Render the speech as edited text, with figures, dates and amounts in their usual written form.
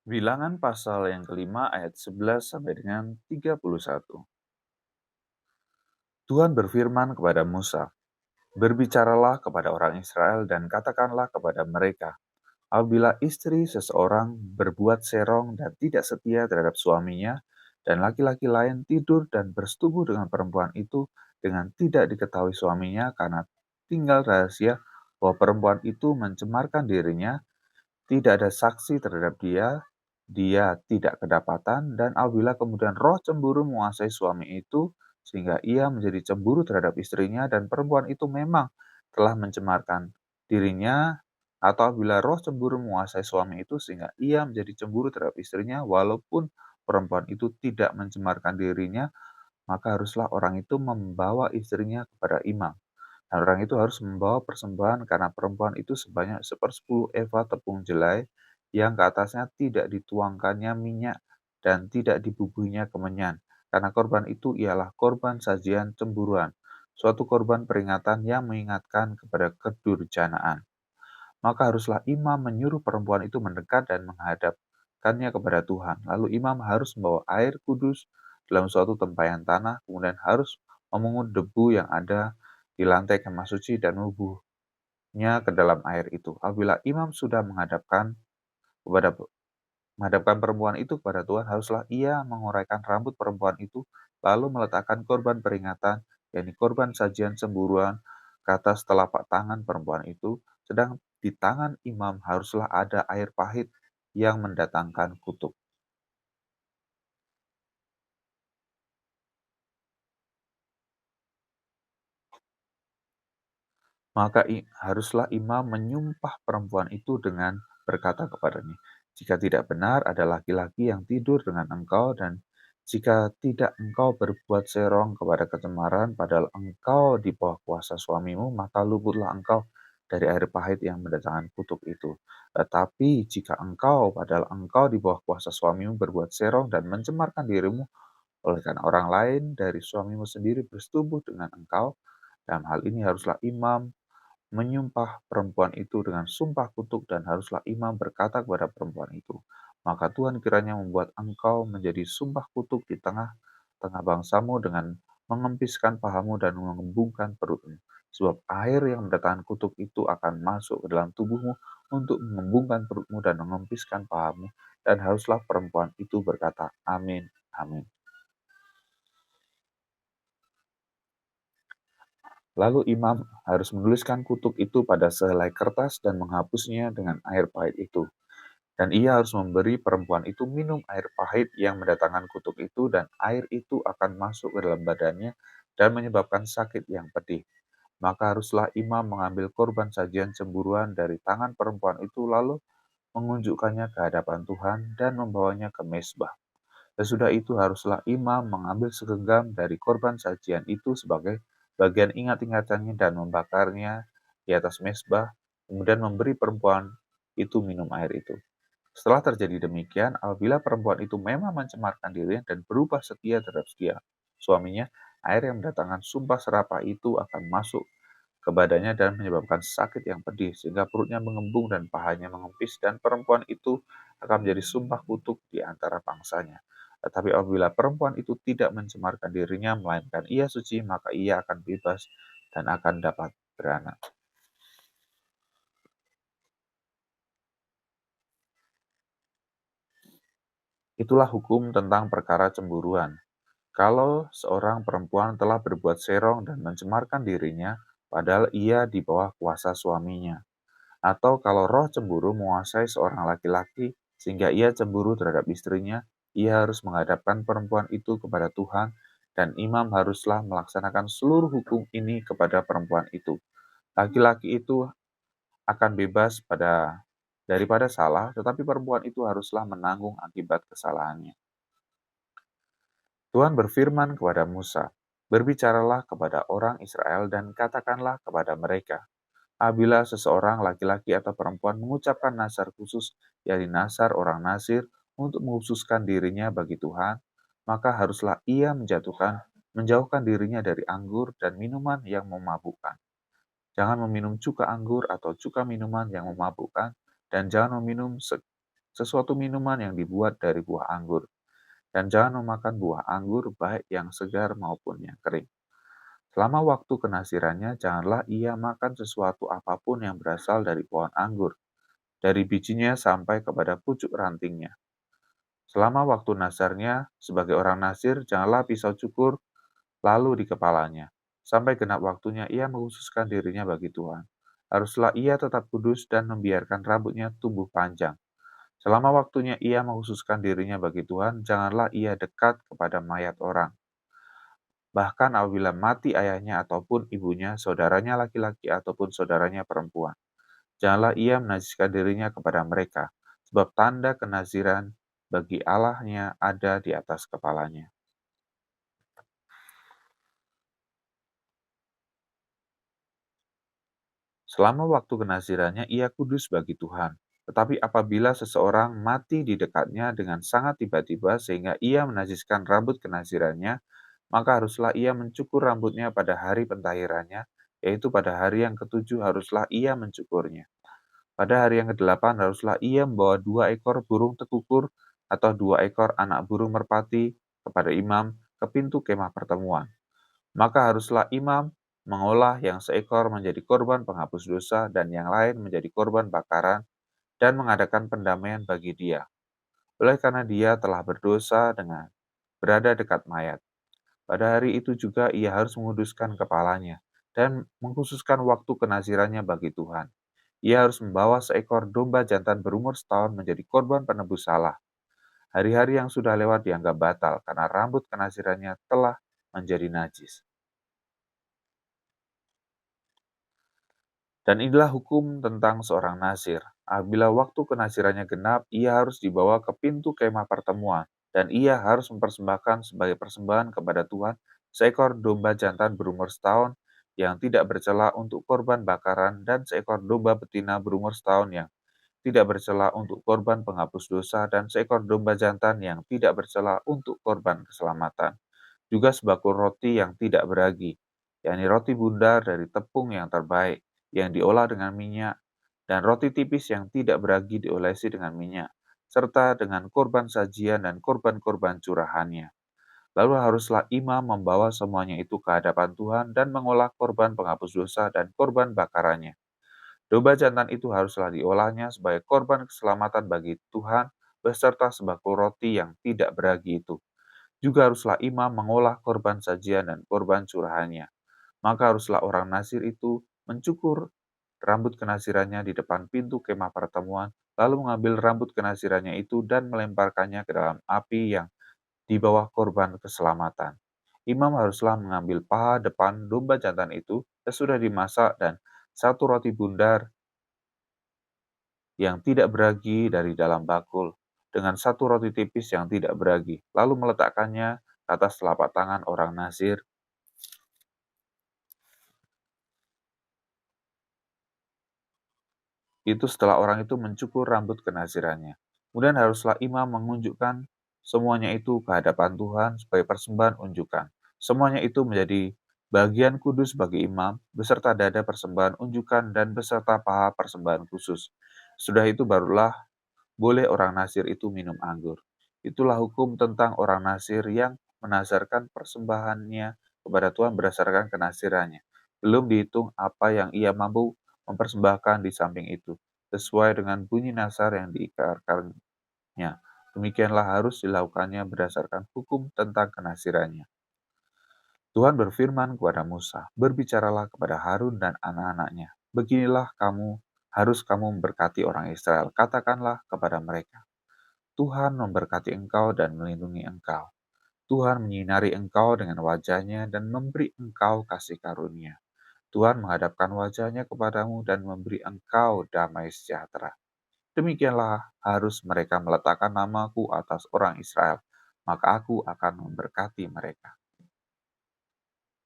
Bilangan pasal yang kelima ayat 11 sampai dengan 31. Tuhan berfirman kepada Musa, "Berbicaralah kepada orang Israel dan katakanlah kepada mereka, apabila istri seseorang berbuat serong dan tidak setia terhadap suaminya, dan laki-laki lain tidur dan bersetubuh dengan perempuan itu dengan tidak diketahui suaminya karena tinggal rahasia bahwa perempuan itu mencemarkan dirinya, tidak ada saksi terhadap dia, dia tidak kedapatan, dan apabila kemudian roh cemburu menguasai suami itu, sehingga ia menjadi cemburu terhadap istrinya, dan perempuan itu memang telah mencemarkan dirinya, atau apabila roh cemburu menguasai suami itu, sehingga ia menjadi cemburu terhadap istrinya, walaupun perempuan itu tidak mencemarkan dirinya, maka haruslah orang itu membawa istrinya kepada imam. Dan orang itu harus membawa persembahan karena perempuan itu sebanyak 1/10 eva tepung jelai yang ke atasnya tidak dituangkannya minyak dan tidak dibubuhinya kemenyan. Karena korban itu ialah korban sajian cemburuan, suatu korban peringatan yang mengingatkan kepada kedurjanaan. Maka haruslah imam menyuruh perempuan itu mendekat dan menghadapkannya kepada Tuhan. Lalu imam harus membawa air kudus dalam suatu tempayan tanah, kemudian harus memungut debu yang ada di lantai kemah suci dan menubuhnya ke dalam air itu. Apabila imam sudah menghadapkan perempuan itu kepada Tuhan, haruslah ia menguraikan rambut perempuan itu, lalu meletakkan korban peringatan, yakni korban sajian cemburuan, ke atas telapak tangan perempuan itu, sedang di tangan imam haruslah ada air pahit yang mendatangkan kutuk. Maka haruslah imam menyumpah perempuan itu dengan berkata kepadanya, "Jika tidak benar ada laki-laki yang tidur dengan engkau, dan jika tidak engkau berbuat serong kepada kecemaran, padahal engkau di bawah kuasa suamimu, maka luputlah engkau dari air pahit yang mendatangkan kutuk itu. Tetapi jika engkau, padahal engkau di bawah kuasa suamimu, berbuat serong dan mencemarkan dirimu, oleh karena orang lain dari suamimu sendiri bersetubuh dengan engkau, dalam hal ini haruslah imam menyumpah perempuan itu dengan sumpah kutuk, dan haruslah imam berkata kepada perempuan itu, maka Tuhan kiranya membuat engkau menjadi sumpah kutuk di tengah-tengah bangsamu dengan mengempiskan pahamu dan mengembungkan perutmu. Sebab air yang mendatangkan kutuk itu akan masuk ke dalam tubuhmu untuk mengembungkan perutmu dan mengempiskan pahamu. Dan haruslah perempuan itu berkata, Amin, Amin. Lalu imam harus menuliskan kutuk itu pada sehelai kertas dan menghapusnya dengan air pahit itu. Dan ia harus memberi perempuan itu minum air pahit yang mendatangkan kutuk itu, dan air itu akan masuk ke dalam badannya dan menyebabkan sakit yang pedih. Maka haruslah imam mengambil korban sajian cemburuan dari tangan perempuan itu, lalu mengunjukkannya ke hadapan Tuhan dan membawanya ke mezbah. Sesudah itu haruslah imam mengambil segenggam dari korban sajian itu sebagai bagian ingat-ingatannya dan membakarnya di atas mezbah, kemudian memberi perempuan itu minum air itu. Setelah terjadi demikian, apabila perempuan itu memang mencemarkan dirinya dan berubah setia terhadap suaminya, air yang mendatangkan sumpah serapah itu akan masuk ke badannya dan menyebabkan sakit yang pedih, sehingga perutnya mengembung dan pahanya mengempis, dan perempuan itu akan menjadi sumpah kutuk di antara bangsanya. Tetapi apabila perempuan itu tidak mencemarkan dirinya, melainkan ia suci, maka ia akan bebas dan akan dapat beranak. Itulah hukum tentang perkara cemburuan. Kalau seorang perempuan telah berbuat serong dan mencemarkan dirinya, padahal ia di bawah kuasa suaminya, atau kalau roh cemburu menguasai seorang laki-laki sehingga ia cemburu terhadap istrinya, ia harus menghadapkan perempuan itu kepada Tuhan, dan imam haruslah melaksanakan seluruh hukum ini kepada perempuan itu. Laki-laki itu akan bebas daripada salah, tetapi perempuan itu haruslah menanggung akibat kesalahannya. Tuhan berfirman kepada Musa, "Berbicaralah kepada orang Israel dan katakanlah kepada mereka, apabila seseorang laki-laki atau perempuan mengucapkan nazar khusus, yakni nazar orang nazir, untuk mengkhususkan dirinya bagi Tuhan, maka haruslah ia menjauhkan dirinya dari anggur dan minuman yang memabukkan. Jangan meminum cuka anggur atau cuka minuman yang memabukkan, dan jangan meminum sesuatu minuman yang dibuat dari buah anggur, dan jangan memakan buah anggur baik yang segar maupun yang kering. Selama waktu kenasirannya, janganlah ia makan sesuatu apapun yang berasal dari pohon anggur, dari bijinya sampai kepada pucuk rantingnya. Selama waktu nasarnya, sebagai orang nasir, janganlah pisau cukur lalu di kepalanya. Sampai genap waktunya ia menghususkan dirinya bagi Tuhan. Haruslah ia tetap kudus dan membiarkan rambutnya tumbuh panjang. Selama waktunya ia menghususkan dirinya bagi Tuhan, janganlah ia dekat kepada mayat orang. Bahkan apabila mati ayahnya ataupun ibunya, saudaranya laki-laki ataupun saudaranya perempuan. Janganlah ia menajiskan dirinya kepada mereka, sebab tanda kenaziran bagi Allahnya ada di atas kepalanya. Selama waktu kenazirannya ia kudus bagi Tuhan. Tetapi apabila seseorang mati di dekatnya dengan sangat tiba-tiba sehingga ia menajiskan rambut kenazirannya, maka haruslah ia mencukur rambutnya pada hari pentahirannya, yaitu pada hari yang ketujuh haruslah ia mencukurnya. Pada hari yang kedelapan haruslah ia membawa 2 ekor burung tekukur atau 2 ekor anak burung merpati kepada imam ke pintu kemah pertemuan. Maka haruslah imam mengolah yang seekor menjadi korban penghapus dosa dan yang lain menjadi korban bakaran dan mengadakan pendamaian bagi dia. Oleh karena dia telah berdosa dengan berada dekat mayat. Pada hari itu juga ia harus menguduskan kepalanya dan mengkhususkan waktu kenazirannya bagi Tuhan. Ia harus membawa seekor domba jantan berumur setahun menjadi korban penebus salah. Hari-hari yang sudah lewat dianggap batal karena rambut kenazirannya telah menjadi najis. Dan inilah hukum tentang seorang nazir. Apabila waktu kenasirannya genap, ia harus dibawa ke pintu kemah pertemuan, dan ia harus mempersembahkan sebagai persembahan kepada Tuhan seekor domba jantan berumur setahun yang tidak bercela untuk korban bakaran dan seekor domba betina berumur setahun yang tidak bercela untuk korban penghapus dosa dan seekor domba jantan yang tidak bercela untuk korban keselamatan. Juga sebakul roti yang tidak beragi, yakni roti bundar dari tepung yang terbaik, yang diolah dengan minyak, dan roti tipis yang tidak beragi diolesi dengan minyak, serta dengan korban sajian dan korban-korban curahannya. Lalu haruslah imam membawa semuanya itu ke hadapan Tuhan dan mengolah korban penghapus dosa dan korban bakarannya. Domba jantan itu haruslah diolahnya sebagai korban keselamatan bagi Tuhan beserta sebakul roti yang tidak beragi itu. Juga haruslah imam mengolah korban sajian dan korban curahannya. Maka haruslah orang Nasir itu mencukur rambut kenasirannya di depan pintu kemah pertemuan, lalu mengambil rambut kenasirannya itu dan melemparkannya ke dalam api yang di bawah korban keselamatan. Imam haruslah mengambil paha depan domba jantan itu sesudah dimasak dan 1 roti bundar yang tidak beragi dari dalam bakul, dengan 1 roti tipis yang tidak beragi, lalu meletakkannya ke atas telapak tangan orang Nazir. Itu setelah orang itu mencukur rambut kenazirannya. Kemudian haruslah imam mengunjukkan semuanya itu ke hadapan Tuhan sebagai persembahan unjukan. Semuanya itu menjadi bagian kudus bagi imam, beserta dada persembahan unjukan dan beserta paha persembahan khusus. Sudah itu barulah boleh orang Nasir itu minum anggur. Itulah hukum tentang orang Nasir yang menazarkan persembahannya kepada Tuhan berdasarkan kenasirannya. Belum dihitung apa yang ia mampu mempersembahkan di samping itu, sesuai dengan bunyi nasar yang diikarkannya. Demikianlah harus dilakukannya berdasarkan hukum tentang kenasirannya. Tuhan berfirman kepada Musa, berbicaralah kepada Harun dan anak-anaknya. Beginilah kamu memberkati orang Israel. Katakanlah kepada mereka, Tuhan memberkati engkau dan melindungi engkau. Tuhan menyinari engkau dengan wajahnya dan memberi engkau kasih karunia. Tuhan menghadapkan wajahnya kepadamu dan memberi engkau damai sejahtera. Demikianlah harus mereka meletakkan namaku atas orang Israel, maka aku akan memberkati mereka.